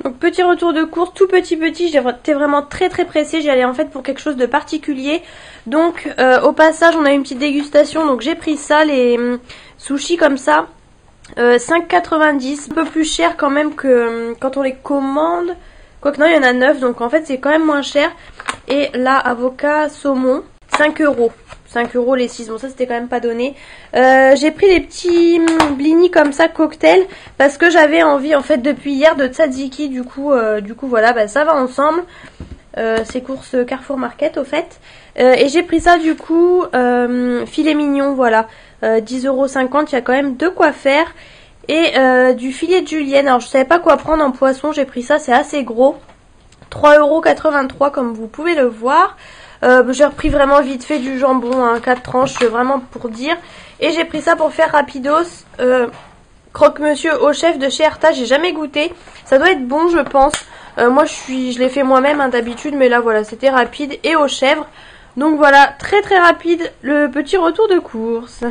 Donc petit retour de course, tout petit, j'étais vraiment très pressée, j'y allais en fait pour quelque chose de particulier. Donc au passage on a eu une petite dégustation, donc j'ai pris ça, les sushis comme ça, 5,90, un peu plus cher quand même que quand on les commande. Quoique non, il y en a 9, donc en fait c'est quand même moins cher. Et là, avocat saumon, 5 euros. 5 euros les 6, bon ça c'était quand même pas donné. J'ai pris des petits blinis comme ça, cocktail, parce que j'avais envie en fait depuis hier de tzatziki, du coup voilà, bah, ça va ensemble. C'est courses Carrefour Market au fait. Et j'ai pris ça du coup, filet mignon, voilà, 10,50 €, il y a quand même de quoi faire. Et du filet de julienne, alors je savais pas quoi prendre en poisson, j'ai pris ça, c'est assez gros. 3,83 € comme vous pouvez le voir. J'ai repris vraiment vite fait du jambon, hein, 4 tranches, vraiment pour dire. Et j'ai pris ça pour faire rapidos. Croque-monsieur au chef de chez Erta, j'ai jamais goûté. Ça doit être bon je pense. Moi je l'ai fait moi-même hein, d'habitude, mais là voilà, c'était rapide et aux chèvres. Donc voilà, très rapide le petit retour de course.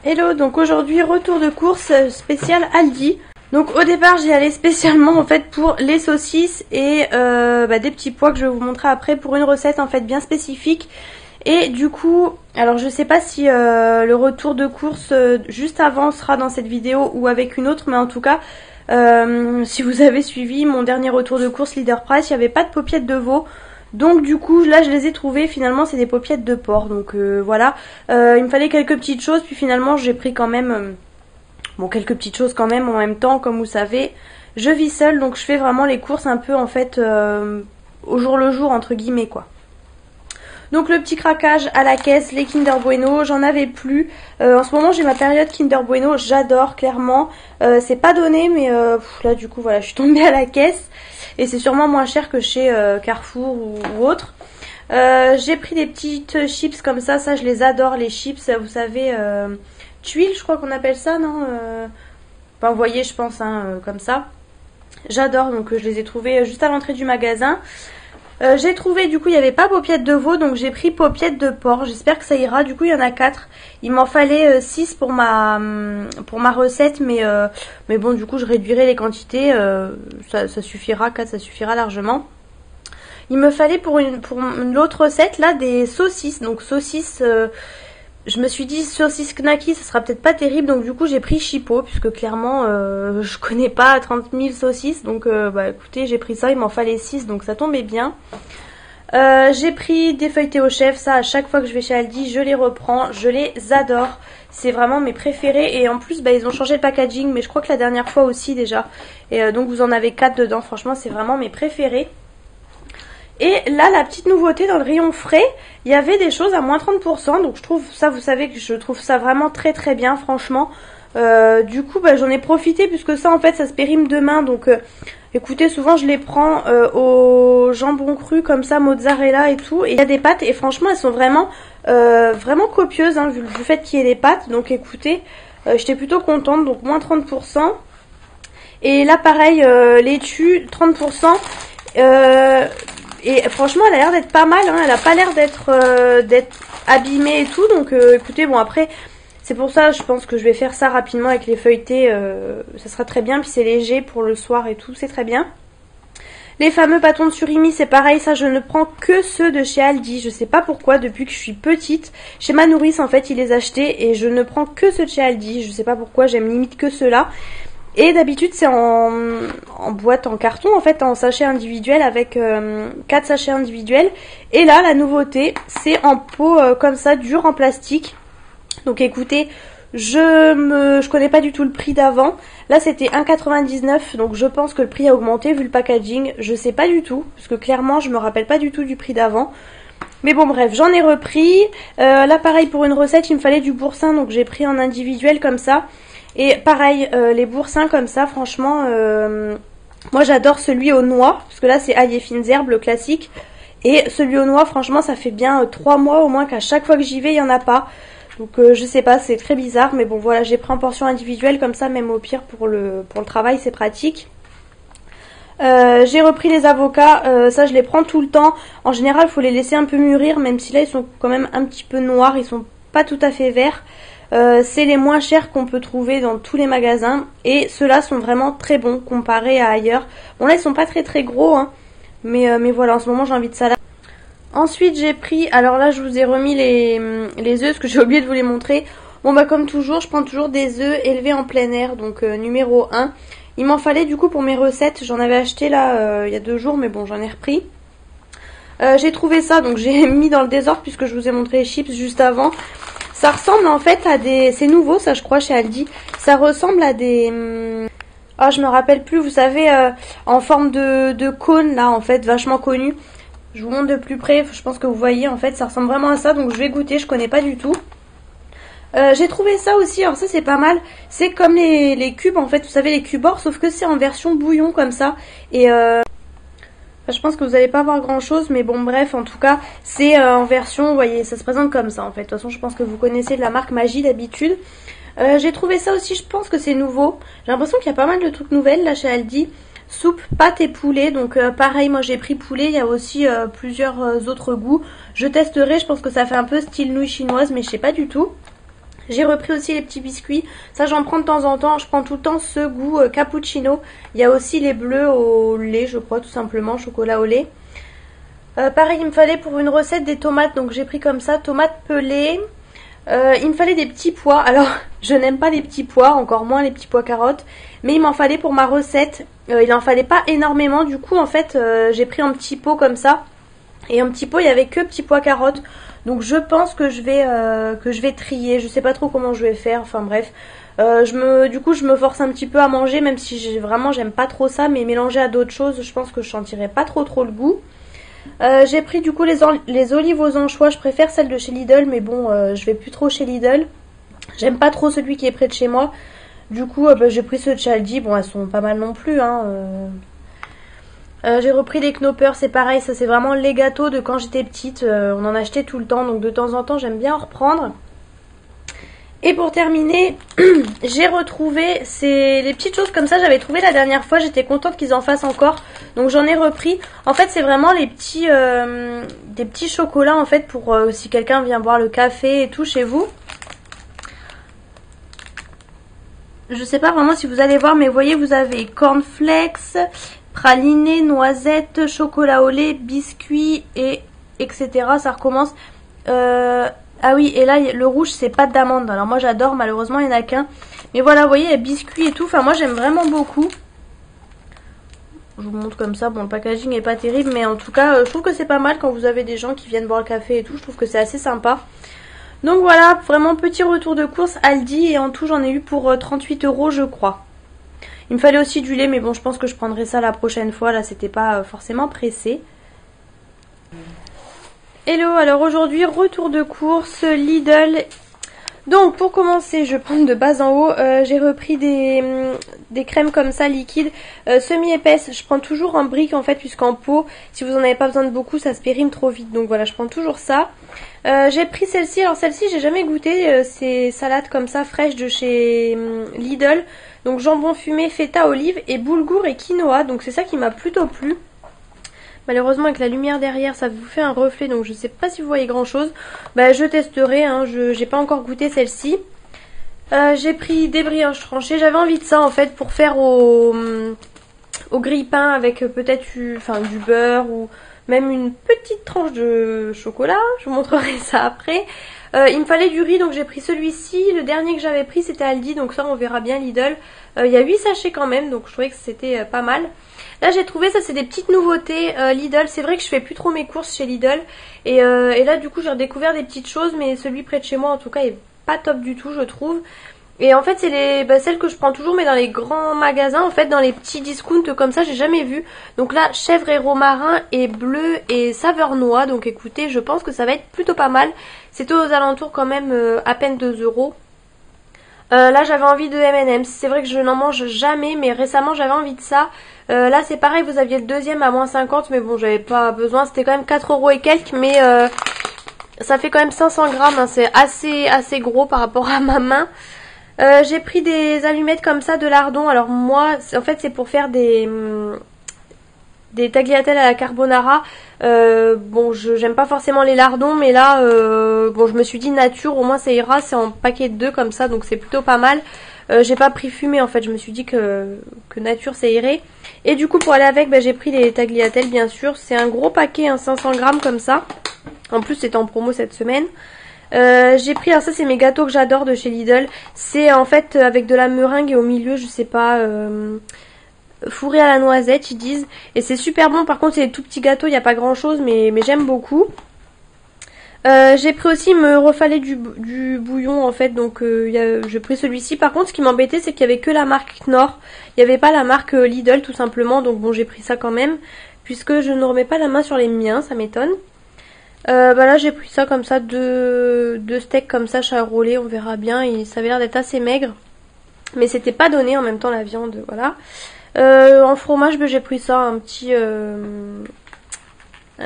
Hello, donc aujourd'hui retour de course spécial Aldi. Donc au départ j'y allais spécialement en fait pour les saucisses et des petits pois que je vais vous montrer après pour une recette en fait bien spécifique. Et du coup, alors je sais pas si le retour de course juste avant sera dans cette vidéo ou avec une autre, mais en tout cas si vous avez suivi mon dernier retour de course Leader Price, il n'y avait pas de paupiètes de veau. Donc du coup là je les ai trouvées, finalement c'est des paupiètes de porc, donc voilà, il me fallait quelques petites choses, puis finalement j'ai pris quand même, bon quelques petites choses quand même en même temps, comme vous savez, je vis seule, donc je fais vraiment les courses un peu en fait au jour le jour entre guillemets quoi. Donc le petit craquage à la caisse, les Kinder Bueno, j'en avais plus. En ce moment j'ai ma période Kinder Bueno, j'adore clairement. C'est pas donné mais là du coup voilà, je suis tombée à la caisse. Et c'est sûrement moins cher que chez Carrefour ou autre. J'ai pris des petites chips comme ça je les adore les chips, vous savez, tuiles je crois qu'on appelle ça, non enfin vous voyez je pense, hein, comme ça. J'adore, donc je les ai trouvées juste à l'entrée du magasin. J'ai trouvé, du coup il n'y avait pas paupiètes de veau, donc j'ai pris paupiètes de porc, j'espère que ça ira, du coup il y en a 4. Il m'en fallait 6 pour ma recette, mais bon du coup je réduirai les quantités, ça suffira, 4 ça suffira largement. Il me fallait pour l'autre recette là des saucisses, donc saucisses, je me suis dit saucisse knacky ça sera peut-être pas terrible, donc du coup j'ai pris Chipot, puisque clairement je connais pas 30 000 saucisses, donc écoutez j'ai pris ça, il m'en fallait 6 donc ça tombait bien. J'ai pris des feuilletés au chef, ça à chaque fois que je vais chez Aldi je les reprends, je les adore, c'est vraiment mes préférés, et en plus ils ont changé le packaging, mais je crois que la dernière fois aussi déjà, et donc vous en avez 4 dedans, franchement c'est vraiment mes préférés. Et là la petite nouveauté dans le rayon frais, il y avait des choses à moins 30%, donc je trouve ça, vous savez que je trouve ça vraiment très bien franchement. Du coup j'en ai profité, puisque ça en fait ça se périme demain, donc écoutez souvent je les prends au jambon cru comme ça, mozzarella et tout, et il y a des pâtes et franchement elles sont vraiment copieuses hein, vu le fait qu'il y ait des pâtes, donc écoutez j'étais plutôt contente, donc moins 30%. Et là pareil laitue 30%, et franchement elle a l'air d'être pas mal, hein, elle a pas l'air d'être abîmée et tout, donc écoutez bon après c'est pour ça je pense que je vais faire ça rapidement avec les feuilletés, ça sera très bien, puis c'est léger pour le soir et tout, c'est très bien. Les fameux bâtons de surimi, c'est pareil, ça je ne prends que ceux de chez Aldi, je sais pas pourquoi, depuis que je suis petite, chez ma nourrice en fait il les achetait, et je ne prends que ceux de chez Aldi, je sais pas pourquoi, j'aime limite que ceux-là. Et d'habitude c'est en boîte en carton en fait, en sachet individuel, avec 4 sachets individuels. Et là la nouveauté c'est en pot comme ça, dur en plastique. Donc écoutez, je connais pas du tout le prix d'avant. Là c'était 1,99 €, donc je pense que le prix a augmenté vu le packaging. Je sais pas du tout, parce que clairement je me rappelle pas du tout du prix d'avant. Mais bon bref, j'en ai repris. Là pareil pour une recette il me fallait du boursin, donc j'ai pris en individuel comme ça. Et pareil, les boursins comme ça, franchement, moi j'adore celui aux noix, parce que là c'est ail et fines herbes, le classique. Et celui aux noix, franchement, ça fait bien 3 mois au moins qu'à chaque fois que j'y vais, il n'y en a pas. Donc je sais pas, c'est très bizarre, mais bon voilà, j'ai pris en portion individuelle, comme ça, même au pire pour le travail, c'est pratique. J'ai repris les avocats, ça je les prends tout le temps. En général, il faut les laisser un peu mûrir, même si là ils sont quand même un petit peu noirs, ils sont pas tout à fait verts. C'est les moins chers qu'on peut trouver dans tous les magasins. Et ceux-là sont vraiment très bons comparés à ailleurs. Bon là ils sont pas très gros hein. Mais voilà, en ce moment j'ai envie de salade. Ensuite j'ai pris, alors là je vous ai remis les œufs parce que j'ai oublié de vous les montrer. Bon bah comme toujours, je prends toujours des œufs élevés en plein air, donc numéro 1. Il m'en fallait du coup pour mes recettes, j'en avais acheté là il y a 2 jours mais bon j'en ai repris. J'ai trouvé ça, donc j'ai mis dans le désordre puisque je vous ai montré les chips juste avant. Ça ressemble en fait à des... C'est nouveau ça je crois chez Aldi. Ça ressemble à des... Ah je me rappelle plus, vous savez, en forme de cône là en fait, vachement connu. Je vous montre de plus près, je pense que vous voyez en fait, ça ressemble vraiment à ça, donc je vais goûter, je connais pas du tout. J'ai trouvé ça aussi, alors ça c'est pas mal, c'est comme les cubes en fait, vous savez les cubes-or, sauf que c'est en version bouillon comme ça. Et je pense que vous allez pas voir grand chose, mais bon bref, en tout cas, c'est en version, vous voyez, ça se présente comme ça en fait. De toute façon, je pense que vous connaissez de la marque Maggi d'habitude. J'ai trouvé ça aussi, je pense que c'est nouveau. J'ai l'impression qu'il y a pas mal de trucs nouvelles là chez Aldi. Soupe, pâte et poulet, donc pareil, moi j'ai pris poulet, il y a aussi plusieurs autres goûts. Je testerai, je pense que ça fait un peu style nouille chinoise, mais je sais pas du tout. J'ai repris aussi les petits biscuits, ça j'en prends de temps en temps, je prends tout le temps ce goût cappuccino. Il y a aussi les bleus au lait, je crois tout simplement, chocolat au lait. Pareil, il me fallait pour une recette des tomates, donc j'ai pris comme ça, tomates pelées. Il me fallait des petits pois, alors je n'aime pas les petits pois, encore moins les petits pois carottes, mais il m'en fallait pour ma recette. Il en fallait pas énormément, du coup en fait j'ai pris un petit pot comme ça, et un petit pot il y avait que petits pois carottes. Donc je pense que je vais trier, je sais pas trop comment je vais faire, enfin bref. Du coup je me force un petit peu à manger, même si j'aime pas trop ça, mais mélanger à d'autres choses, je pense que je sentirai pas trop le goût. J'ai pris du coup les olives aux anchois, je préfère celles de chez Lidl, mais bon je vais plus trop chez Lidl. J'aime pas trop celui qui est près de chez moi. Du coup j'ai pris ceux de chez Aldi, bon elles sont pas mal non plus hein. J'ai repris les knoppers, c'est pareil, ça c'est vraiment les gâteaux de quand j'étais petite, on en achetait tout le temps, donc de temps en temps j'aime bien en reprendre. Et pour terminer, j'ai retrouvé les petites choses comme ça, j'avais trouvé la dernière fois, j'étais contente qu'ils en fassent encore, donc j'en ai repris. En fait c'est vraiment des petits chocolats en fait pour si quelqu'un vient boire le café et tout chez vous. Je sais pas vraiment si vous allez voir, mais vous voyez, vous avez cornflakes, praliné, noisettes, chocolat au lait, biscuits et etc. Ça recommence. Ah oui, et là le rouge c'est pâte d'amande. Alors moi j'adore, malheureusement il n'y en a qu'un. Mais voilà, vous voyez, il y a biscuits et tout. Enfin moi j'aime vraiment beaucoup. Je vous montre comme ça. Bon, le packaging est pas terrible, mais en tout cas je trouve que c'est pas mal quand vous avez des gens qui viennent boire le café et tout. Je trouve que c'est assez sympa. Donc voilà, vraiment petit retour de course Aldi, et en tout j'en ai eu pour 38 € je crois. Il me fallait aussi du lait, mais bon je pense que je prendrai ça la prochaine fois, là c'était pas forcément pressé. Hello, alors aujourd'hui retour de course Lidl. Donc pour commencer, je prends de bas en haut, j'ai repris des crèmes comme ça liquides, semi-épaisses. Je prends toujours en brique en fait, puisqu'en pot, si vous en avez pas besoin de beaucoup, ça se périme trop vite. Donc voilà, je prends toujours ça. J'ai pris celle-ci, alors celle-ci j'ai jamais goûté, c'est salade comme ça fraîche de chez Lidl. Donc jambon fumé, feta, olive et boulgour et quinoa, donc c'est ça qui m'a plutôt plu. Malheureusement avec la lumière derrière ça vous fait un reflet, donc je sais pas si vous voyez grand chose. Bah je testerai, hein, j'ai pas encore goûté celle-ci. J'ai pris des brioches tranchées, j'avais envie de ça en fait pour faire au grille-pain avec peut-être du beurre ou même une petite tranche de chocolat, je vous montrerai ça après. Il me fallait du riz, donc j'ai pris celui-ci. Le dernier que j'avais pris c'était Aldi, donc ça on verra bien Lidl. Il y a 8 sachets quand même, donc je trouvais que c'était pas mal. Là j'ai trouvé, ça c'est des petites nouveautés Lidl. C'est vrai que je fais plus trop mes courses chez Lidl. Et là du coup j'ai redécouvert des petites choses, mais celui près de chez moi en tout cas est pas top du tout je trouve. Et en fait c'est celles que je prends toujours, mais dans les grands magasins, en fait dans les petits discounts comme ça j'ai jamais vu. Donc là chèvre et romarin et bleu et saveur noix, donc écoutez je pense que ça va être plutôt pas mal. C'était aux alentours quand même à peine 2 €. Là j'avais envie de M&M's, c'est vrai que je n'en mange jamais, mais récemment j'avais envie de ça. Là c'est pareil, vous aviez le deuxième à moins 50, mais bon j'avais pas besoin, c'était quand même 4 € et quelques, mais ça fait quand même 500 grammes, hein, c'est assez gros par rapport à ma main. J'ai pris des allumettes comme ça de lardon. Alors moi en fait c'est pour faire des des tagliatelles à la carbonara. Bon, j'aime pas forcément les lardons, mais là, bon, je me suis dit nature, au moins ça ira, c'est en paquet de 2 comme ça, donc c'est plutôt pas mal. J'ai pas pris fumé en fait, je me suis dit que nature ça irait. Et du coup pour aller avec, j'ai pris les tagliatelles bien sûr. C'est un gros paquet, 500 grammes comme ça. En plus c'était en promo cette semaine. J'ai pris, alors ça c'est mes gâteaux que j'adore de chez Lidl. C'est en fait avec de la meringue et au milieu je sais pas, fourré à la noisette ils disent. Et c'est super bon, par contre c'est des tout petits gâteaux, il n'y a pas grand chose mais j'aime beaucoup. J'ai pris aussi, il me refallait du bouillon en fait, donc j'ai pris celui-ci. Par contre ce qui m'embêtait c'est qu'il y avait que la marque Knorr, il n'y avait pas la marque Lidl tout simplement, donc bon j'ai pris ça quand même, puisque je ne remets pas la main sur les miens, ça m'étonne. Là j'ai pris ça comme ça, deux steaks comme ça charolais, on verra bien, et ça avait l'air d'être assez maigre, mais c'était pas donné en même temps la viande, voilà. En fromage j'ai pris ça, un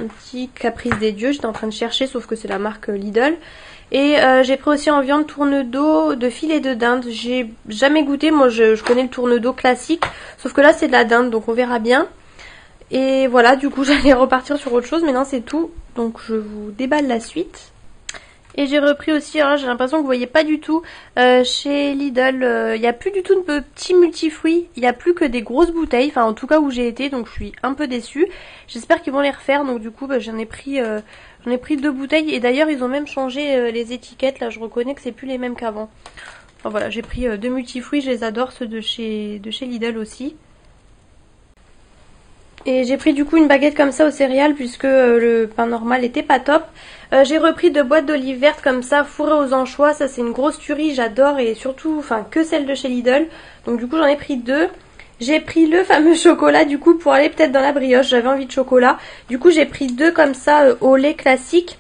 petit caprice des dieux, j'étais en train de chercher sauf que c'est la marque Lidl. Et j'ai pris aussi en viande tourne-dos de filet de dinde. J'ai jamais goûté, moi je connais le tourne-dos classique, sauf que là c'est de la dinde donc on verra bien. Et voilà, du coup j'allais repartir sur autre chose mais non c'est tout, donc je vous déballe la suite. Et j'ai repris aussi, alors là j'ai l'impression que vous voyez pas du tout, chez Lidl, il n'y a plus du tout de petits multifruits, il n'y a plus que des grosses bouteilles, enfin en tout cas où j'ai été, donc je suis un peu déçue. J'espère qu'ils vont les refaire, donc du coup j'en ai pris 2 bouteilles, et d'ailleurs ils ont même changé les étiquettes, là je reconnais que c'est plus les mêmes qu'avant. Enfin voilà, j'ai pris 2 multifruits, je les adore, ceux de chez Lidl aussi. Et j'ai pris du coup une baguette comme ça aux céréales puisque le pain normal était pas top. J'ai repris 2 boîtes d'olives vertes comme ça, fourrées aux anchois. Ça c'est une grosse tuerie, j'adore, et surtout, enfin que celle de chez Lidl. Donc du coup j'en ai pris 2. J'ai pris le fameux chocolat du coup pour aller peut-être dans la brioche, j'avais envie de chocolat. Du coup j'ai pris 2 comme ça au lait classique.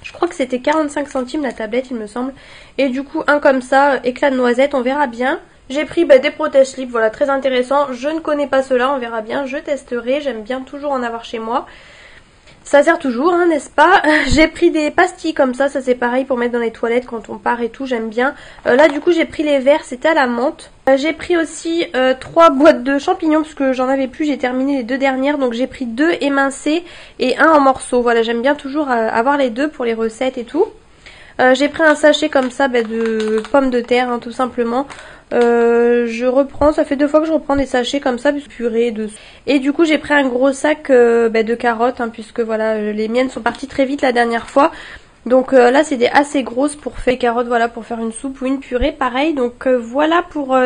Je crois que c'était 45 centimes la tablette il me semble. Et du coup un comme ça, éclat de noisette, on verra bien. J'ai pris des protège-slips, voilà, très intéressant. Je ne connais pas cela, on verra bien, je testerai. J'aime bien toujours en avoir chez moi. Ça sert toujours, hein, n'est-ce pas? J'ai pris des pastilles comme ça c'est pareil pour mettre dans les toilettes quand on part et tout, j'aime bien. Là du coup j'ai pris les verts, c'était à la menthe. J'ai pris aussi 3 boîtes de champignons parce que j'en avais plus, j'ai terminé les 2 dernières. Donc j'ai pris 2 émincés et 1 en morceaux. Voilà, j'aime bien toujours avoir les 2 pour les recettes et tout. J'ai pris un sachet comme ça de pommes de terre, hein, tout simplement. Je reprends, ça fait 2 fois que je reprends des sachets comme ça, purée de... Et du coup j'ai pris un gros sac de carottes, hein, puisque voilà, les miennes sont parties très vite la dernière fois. Donc là c'est des assez grosses pour faire des carottes, voilà, pour faire une soupe ou une purée, pareil. Donc voilà pour